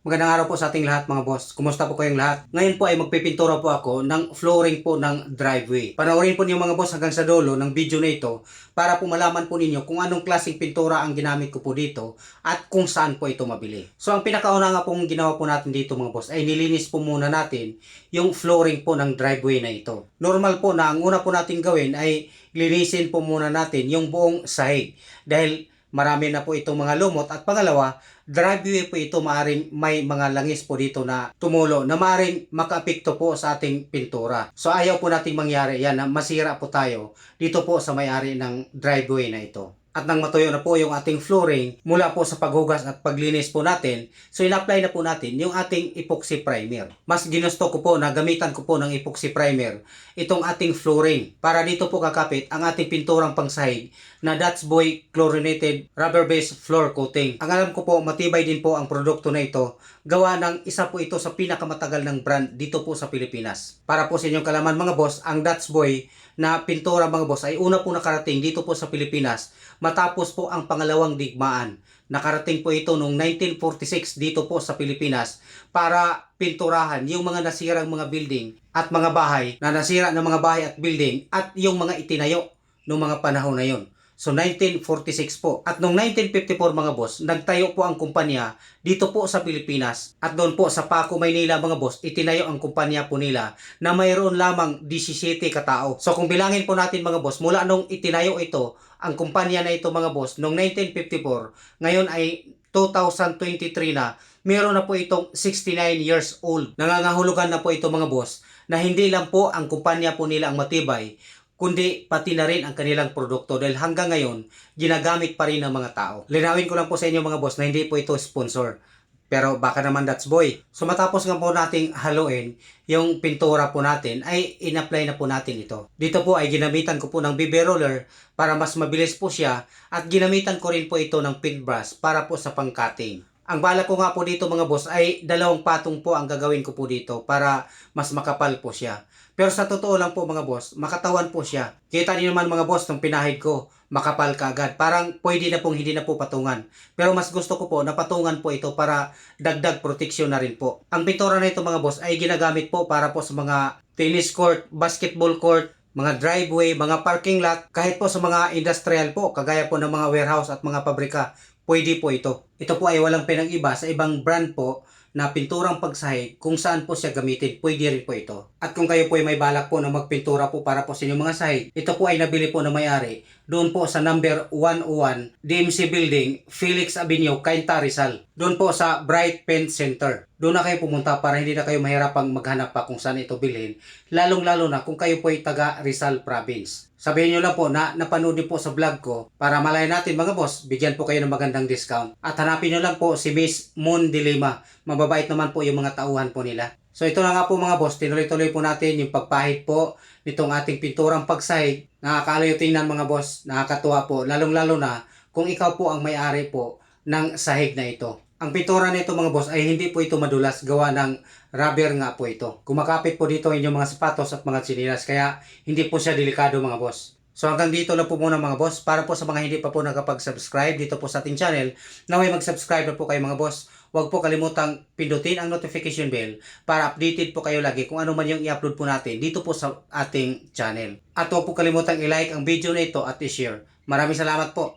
Magandang araw po sa ating lahat mga boss. Kumusta po kayong lahat? Ngayon po ay magpipintura po ako ng flooring po ng driveway. Panoorin po niyo mga boss hanggang sa dulo ng video na ito para po malaman po ninyo kung anong klaseng pintura ang ginamit ko po dito at kung saan po ito mabili. So ang pinakauna nga pong ginawa po natin dito mga boss ay nilinis po muna natin yung flooring po ng driveway na ito. Normal po na ang una po natin gawin ay linisin po muna natin yung buong sahig dahil marami na po itong mga lumot at pangalawa, driveway po ito maaring may mga langis po dito na tumulo na maaring makaapekto po sa ating pintura. So ayaw po nating mangyari yan na masira po tayo dito po sa may-ari ng driveway na ito. At nang matuyo na po yung ating flooring mula po sa paghugas at paglinis po natin, so in-apply na po natin yung ating epoxy primer. Mas ginusto ko po na gamitan ko po ng epoxy primer itong ating flooring para dito po kakapit ang ating pinturang pangsahig na Dutch Boy Chlorinated Rubber-Based Floor Coating. Ang alam ko po, matibay din po ang produkto na ito. Gawa ng isa po ito sa pinakamatagal ng brand dito po sa Pilipinas. Para po sa inyong kalaman mga boss, ang Dutch Boy na pintura mga boss ay una po nakarating dito po sa Pilipinas matapos po ang pangalawang digmaan. Nakarating po ito noong 1946 dito po sa Pilipinas para pinturahan yung mga nasirang mga building at mga bahay na nasira ng mga bahay at building at yung mga itinayo noong mga panahon na yon. So 1946 po. At noong 1954 mga boss, nagtayo po ang kumpanya dito po sa Pilipinas. At doon po sa Paco, Maynila mga boss, itinayo ang kumpanya po nila na mayroon lamang 17 katao. So kung bilangin po natin mga boss, mula nung itinayo ito, ang kumpanya na ito mga boss, noong 1954, ngayon ay 2023 na, meron na po itong 69 years old. Nangangahulugan na po ito mga boss na hindi lang po ang kumpanya po nila ang matibay, kundi pati na rin ang kanilang produkto dahil hanggang ngayon, ginagamit pa rin ng mga tao. Linawin ko lang po sa inyo mga boss na hindi po ito sponsor. Pero baka naman that's boy. So matapos nga po nating haluin yung pintura po natin ay in-apply na po natin ito. Dito po ay ginamitan ko po ng BB roller para mas mabilis po siya at ginamitan ko rin po ito ng paintbrush para po sa pang-cutting. Ang bala ko nga po dito mga boss ay 2 patong po ang gagawin ko po dito para mas makapal po siya. Pero sa totoo lang po mga boss, makatawan po siya. Kita niyo naman mga boss nung pinahid ko, makapal kaagad. Parang pwede na pong hindi na po patungan. Pero mas gusto ko po na patungan po ito para dagdag proteksyon na rin po. Ang pintura na ito mga boss ay ginagamit po para po sa mga tennis court, basketball court, mga driveway, mga parking lot, kahit po sa mga industrial po, kagaya po ng mga warehouse at mga pabrika, pwede po ito. Ito po ay walang pinag-iba sa ibang brand po na pinturang pagsahig kung saan po siya gamitin, pwede rin po ito. At kung kayo po ay may balak po na magpintura po para po sa inyong mga sahig, ito po ay nabili po na may-ari doon po sa number 101 DMC Building, Felix Avenue, Cainta, Rizal. Doon po sa Bright Paint Center. Doon na kayo pumunta para hindi na kayo mahirapang maghanap pa kung saan ito bilhin. Lalong-lalo na kung kayo po ay taga Rizal Province. Sabihin nyo lang po na napanood din po sa vlog ko para malay natin mga boss, bigyan po kayo ng magandang discount. At hanapin nyo lang po si Miss Moon Dilima. Mababait naman po yung mga tauhan po nila. So ito na nga po mga boss, tinuloy-tuloy po natin yung pagpahid po nitong ating pinturang pagsahig. Nakakalayo tingnan mga boss, nakakatuwa po. Lalong-lalo na kung ikaw po ang may-ari po ng sahig na ito. Ang pintura nito mga boss ay hindi po ito madulas, gawa ng rubber nga po ito. Kumakapit po dito inyong mga sapatos at mga tsinelas kaya hindi po siya delikado mga boss. So hanggang dito lang po muna mga boss. Para po sa mga hindi pa po nakapag-subscribe dito po sa ating channel, naway mag-subscribe na po kayo mga boss. Huwag po kalimutang pindutin ang notification bell para updated po kayo lagi kung ano man yung i-upload po natin dito po sa ating channel. At huwag po kalimutang i-like ang video na ito at i-share. Maraming salamat po.